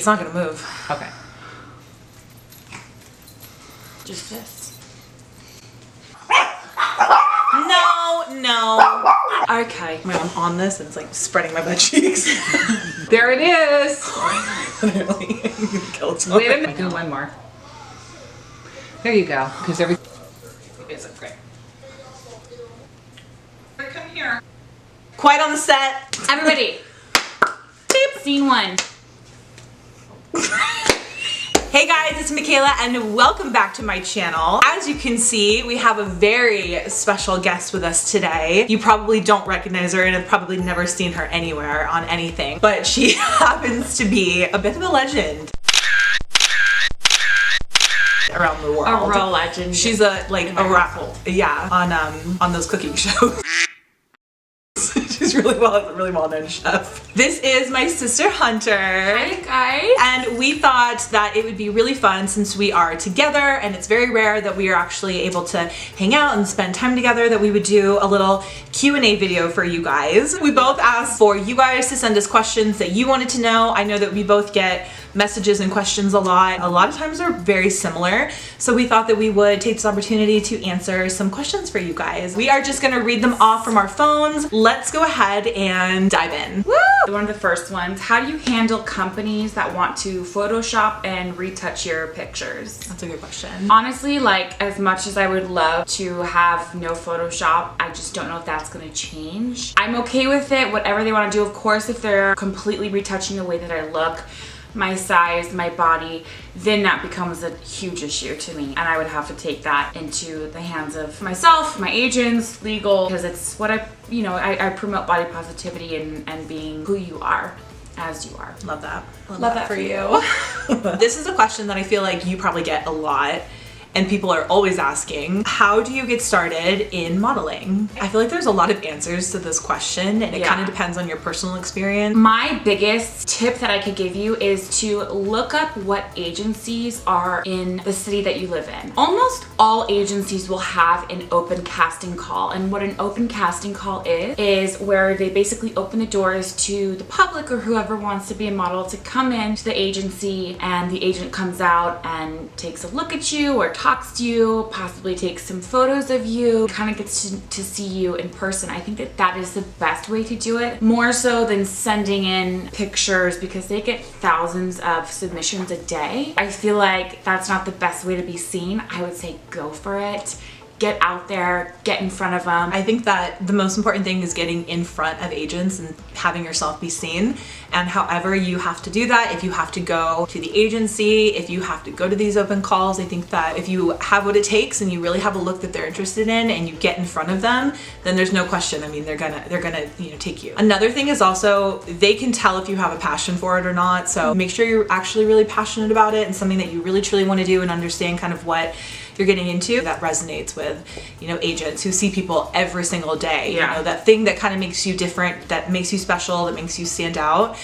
It's not gonna move. Okay. Just this. No. Okay. I'm on this and it's like spreading my butt cheeks. There it is. Literally. Wait a minute. Do one more. There you go. Because everything is great. Come here. Quiet on the set. Everybody. Scene 1. Hey guys, it's Michaela and welcome back to my channel. As you can see, we have a very special guest with us today. You probably don't recognize her and have probably never seen her anywhere on anything, but she happens to be a bit of a legend around the world. A real legend. She's a raffle. Yeah, on those cooking shows. She's really well-known chef. This is my sister Hunter. Hi guys. And we thought that it would be really fun since we are together and it's very rare that we are actually able to hang out and spend time together that we would do a little Q&A video for you guys. We both asked for you guys to send us questions that you wanted to know. I know that we both get messages and questions a lot. A lot of times they're very similar. So we thought that we would take this opportunity to answer some questions for you guys. We are just gonna read them off from our phones. Let's go ahead and dive in. Woo! One of the first ones, how do you handle companies that want to Photoshop and retouch your pictures? That's a good question. Honestly, like as much as I would love to have no Photoshop, I just don't know if that's gonna change. I'm okay with it, whatever they wanna do. Of course, if they're completely retouching the way that I look, my size, my body, then that becomes a huge issue to me. And I would have to take that into the hands of myself, my agents, legal, because it's what I promote body positivity and being who you are as you are. Love that. Love that for you. This is a question that I feel like you probably get a lot. And people are always asking, how do you get started in modeling? I feel like there's a lot of answers to this question and it kind of depends on your personal experience. My biggest tip that I could give you is to look up what agencies are in the city that you live in. Almost all agencies will have an open casting call, and what an open casting call is where they basically open the doors to the public or whoever wants to be a model to come in to the agency, and the agent comes out and takes a look at you or talks to you, possibly takes some photos of you, kind of gets to see you in person. I think that that is the best way to do it, more so than sending in pictures, because they get thousands of submissions a day. I feel like that's not the best way to be seen. I would say go for it. Get out there, get in front of them. I think that the most important thing is getting in front of agents and having yourself be seen. And however you have to do that, if you have to go to the agency, if you have to go to these open calls, I think that if you have what it takes and you really have a look that they're interested in and you get in front of them, then there's no question. I mean, they're gonna take you. Another thing is also they can tell if you have a passion for it or not. So make sure you're actually really passionate about it and something that you really truly want to do and understand kind of what you're getting into that resonates with, agents who see people every single day. Yeah. That thing that kind of makes you different, that makes you special, that makes you stand out.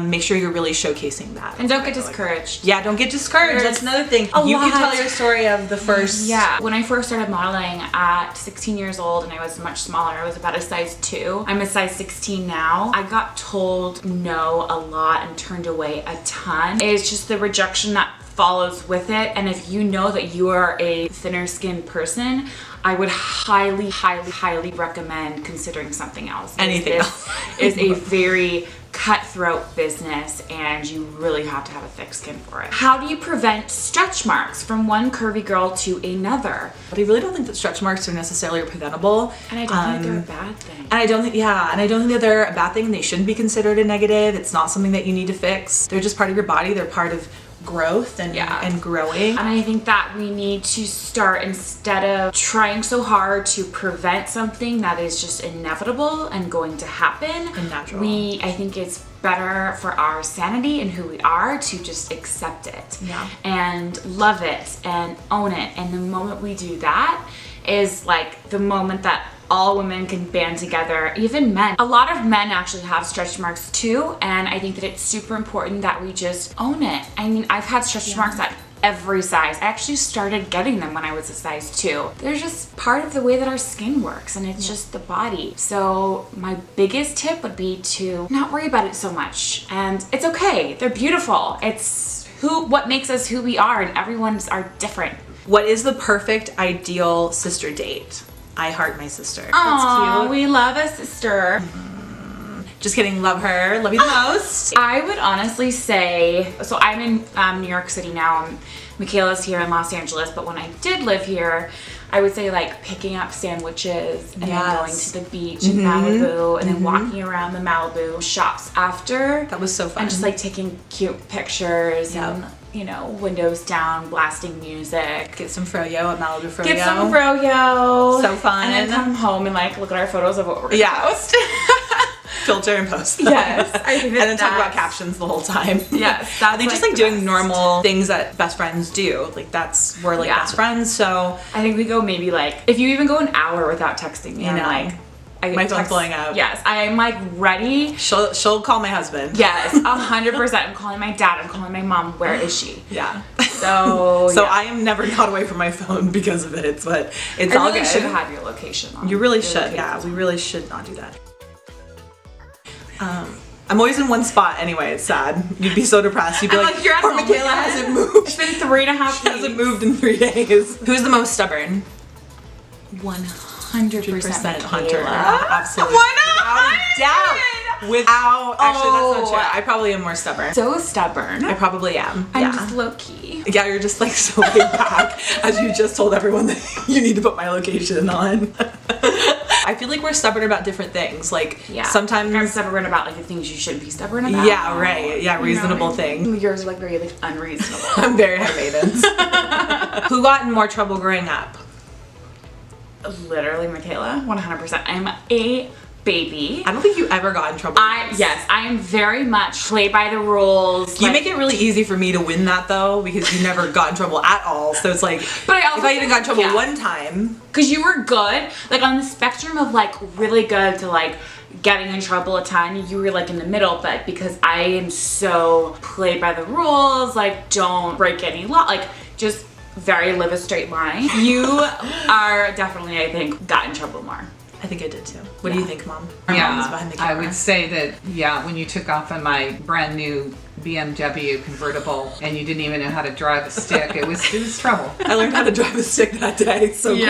Make sure you're really showcasing that. And don't get discouraged. Yeah, don't get discouraged. That's another thing. You can tell your story of the first. Yeah. When I first started modeling at 16 years old and I was much smaller, I was about a size 2. I'm a size 16 now. I got told no a lot and turned away a ton. It's just the rejection that follows with it. And if you know that you are a thinner skinned person, I would highly, highly, highly recommend considering something else. Anything else. Is a very cutthroat business and you really have to have a thick skin for it. How do you prevent stretch marks from one curvy girl to another? But I really don't think that stretch marks are necessarily preventable. And I don't think they're a bad thing. And I don't think that they're a bad thing. They shouldn't be considered a negative. It's not something that you need to fix. They're just part of your body. They're part of growth and growing. And I think that we need to start, instead of trying so hard to prevent something that is just inevitable and going to happen, and natural. I think it's better for our sanity and who we are to just accept it and love it and own it. And the moment we do that is like the moment that all women can band together, even men. A lot of men actually have stretch marks too, and I think that it's super important that we just own it. I mean, I've had stretch marks that every size. I actually started getting them when I was a size 2. They're just part of the way that our skin works, and it's just the body. So my biggest tip would be to not worry about it so much. And it's okay. They're beautiful. It's what makes us who we are, and everyone's are different. What is the perfect ideal sister date? I heart my sister. That's Aww, cute. we love a sister. Just kidding, love her. Love you the most. I would honestly say, so I'm in New York City now. Michaela's here in Los Angeles, but when I did live here, I would say like picking up sandwiches and then going to the beach in Malibu and then walking around the Malibu shops after. That was so fun. And just like taking cute pictures and, you know, windows down, blasting music. Get some froyo at Malibu Froyo. Get some froyo. So fun. And then come home and like look at our photos of what we're gonna post. Filter and post them. Yes, I think and then talk about captions the whole time. Yes, I think just like the doing best. normal things that best friends do. Like we're like best friends. So I think we go maybe like if you even go an hour without texting me, I'm like my phone's blowing up. Yes, I'm like ready. She'll call my husband. Yes, 100%. I'm calling my dad. I'm calling my mom. Where is she? Yeah. So I am never not away from my phone because of it. But it's I all really good. should have your location on. You really should. Yeah, we really should not do that. I'm always in one spot anyway. It's sad. You'd be so depressed. You'd be like, you're at poor home Michaela again. hasn't moved. It's been 3.5 weeks. She hasn't moved in 3 days. Who's the most stubborn? 100% Hunter. Michaela. Absolutely. 100. Without actually, that's not true. I probably am more stubborn. So stubborn. I probably am. I'm just low key. Yeah, you're just like so laid back as you just told everyone that you need to put my location on. I feel like we're stubborn about different things. Like sometimes I'm stubborn about like the things you shouldn't be stubborn about. Yeah, right. Yeah, reasonable thing. Yours are like very like unreasonable. I'm very high maintenance. Who got in more trouble growing up? Literally Michaela, 100%. I'm a baby. I don't think you ever got in trouble. Yes, I am very much play by the rules. You make it really easy for me to win that though, because you never got in trouble at all. So it's like, but I also if I even got in trouble one time. Because you were good, like on the spectrum of like really good to like getting in trouble a ton, you were like in the middle, but because I am so play by the rules, like don't break any law, like just very live a straight line. You are definitely, I think, got in trouble more. I think I did too. What do you think, Mom? Yeah, I would say that, when you took off on my brand new BMW convertible and you didn't even know how to drive a stick, it was trouble. I learned how to drive a stick that day so quick.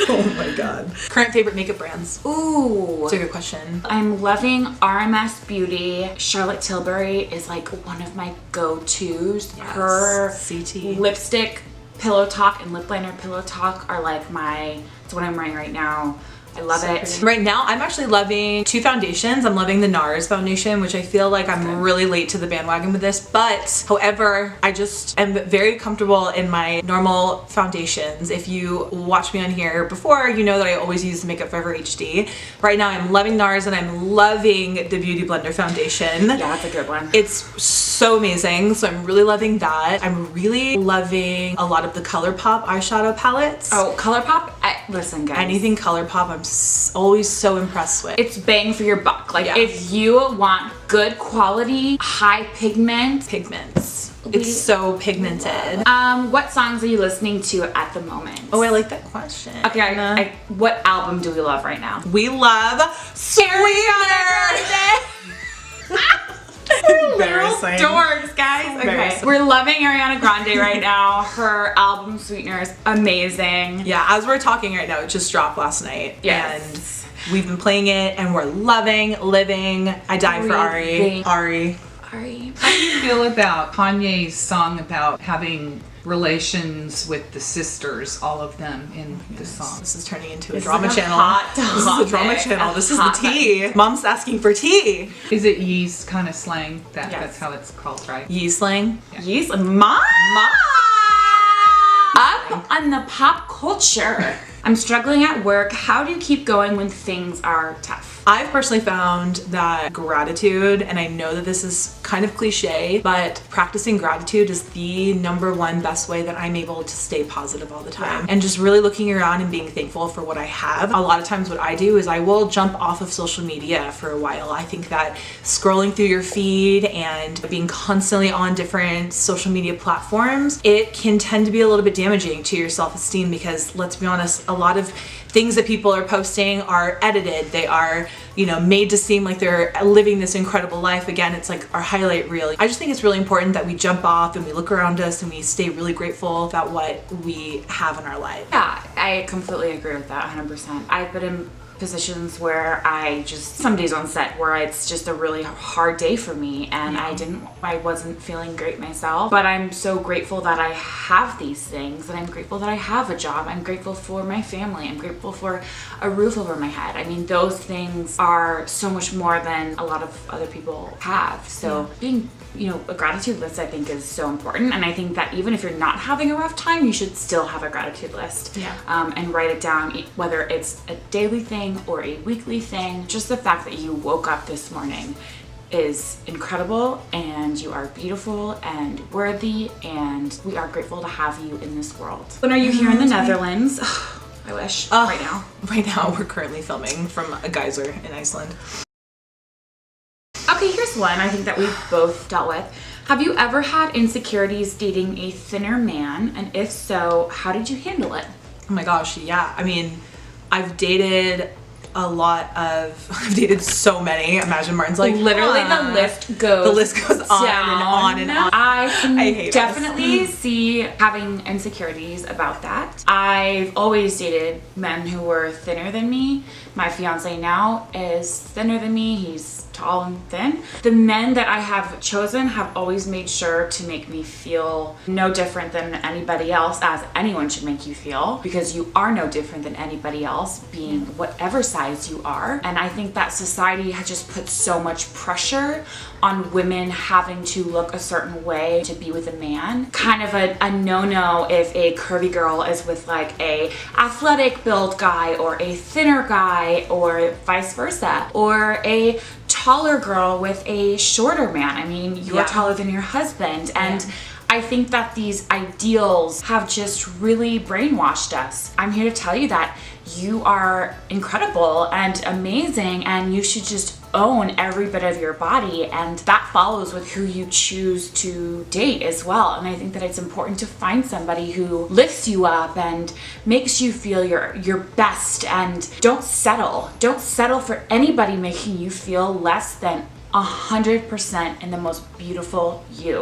Oh my god. Current favorite makeup brands? Ooh. That's a good question. I'm loving RMS Beauty. Charlotte Tilbury is like one of my go-tos. Yes. Her CT. lipstick Pillow Talk and lip liner Pillow Talk are like it's what I'm wearing right now. I love it. Pretty. Right now, I'm actually loving 2 foundations. I'm loving the NARS foundation, which I feel like I'm really late to the bandwagon with this. But, however, I just am very comfortable in my normal foundations. If you watch me on here before, you know that I always use Makeup Forever HD. Right now, I'm loving NARS and I'm loving the Beauty Blender foundation. Yeah, that's a good one. It's so amazing. So I'm really loving that. I'm really loving a lot of the ColourPop eyeshadow palettes. Oh, ColourPop? Listen, guys. Anything ColourPop, I'm always so impressed with. It's bang for your buck. Like if you want good quality, high pigments. It's so pigmented. What songs are you listening to at the moment? Oh, I like that question. Okay, what album do we love right now? We love Sweetener. Embarrassing. Dorks, guys. Okay. We're loving Ariana Grande right now. Her album Sweetener is amazing. Yeah, as we're talking right now, it just dropped last night. Yes. And we've been playing it and we're living. I died for Ari. How do you feel about Kanye's song about having relations with the sisters, all of them in the song? This is turning into a This drama is a channel. hot This is a drama topic. channel. This is the tea. Mom's asking for tea. Is it Yee's kind of slang? Yes. That's how it's called, right? Yee slang. Yes, Mom. Up on the pop culture. I'm struggling at work. How do you keep going when things are tough? I've personally found that gratitude, and I know that this is kind of cliche, but practicing gratitude is the number one best way that I'm able to stay positive all the time. And just really looking around and being thankful for what I have. A lot of times what I do is I will jump off of social media for a while. I think that scrolling through your feed and being constantly on different social media platforms, it can tend to be a little bit damaging to your self-esteem, because let's be honest, a lot of things that people are posting are edited. They are, made to seem like they're living this incredible life. Again, it's like our highlight reel. I just think it's really important that we jump off and we look around us and we stay really grateful about what we have in our life. Yeah, I completely agree with that 100%. I've been in positions where some days on set where it's just a really hard day for me, and I wasn't feeling great myself, but I'm so grateful that I have these things, and I'm grateful that I have a job. I'm grateful for my family. I'm grateful for a roof over my head. I mean, those things are so much more than a lot of other people have. So being a gratitude list, I think, is so important. And I think that even if you're not having a rough time, you should still have a gratitude list. And write it down, whether it's a daily thing or a weekly thing. Just the fact that you woke up this morning is incredible, and you are beautiful and worthy, and we are grateful to have you in this world. When are you here in the Netherlands? I wish. Right now. Right now, we're currently filming from a geyser in Iceland. Okay, here's one I think that we've both dealt with. Have you ever had insecurities dating a thinner man? And if so, how did you handle it? Oh my gosh, yeah. I mean, I've dated I've dated so many. Imagine Martin's like, literally the list goes on and on and on. I can hate definitely see having insecurities about that. I've always dated men who were thinner than me. My fiance now is thinner than me. He's tall and thin. The men that I have chosen have always made sure to make me feel no different than anybody else, as anyone should make you feel, because you are no different than anybody else, being whatever size you are. And I think that society has just put so much pressure on women having to look a certain way to be with a man. Kind of a no-no if a curvy girl is with like a athletic build guy or a thinner guy, or vice versa, or a taller girl with a shorter man. I mean, you're taller than your husband, and I think that these ideals have just really brainwashed us. I'm here to tell you that you are incredible and amazing, and you should just own every bit of your body, and that follows with who you choose to date as well. And I think that it's important to find somebody who lifts you up and makes you feel your best, and don't settle for anybody making you feel less than 100% in the most beautiful you.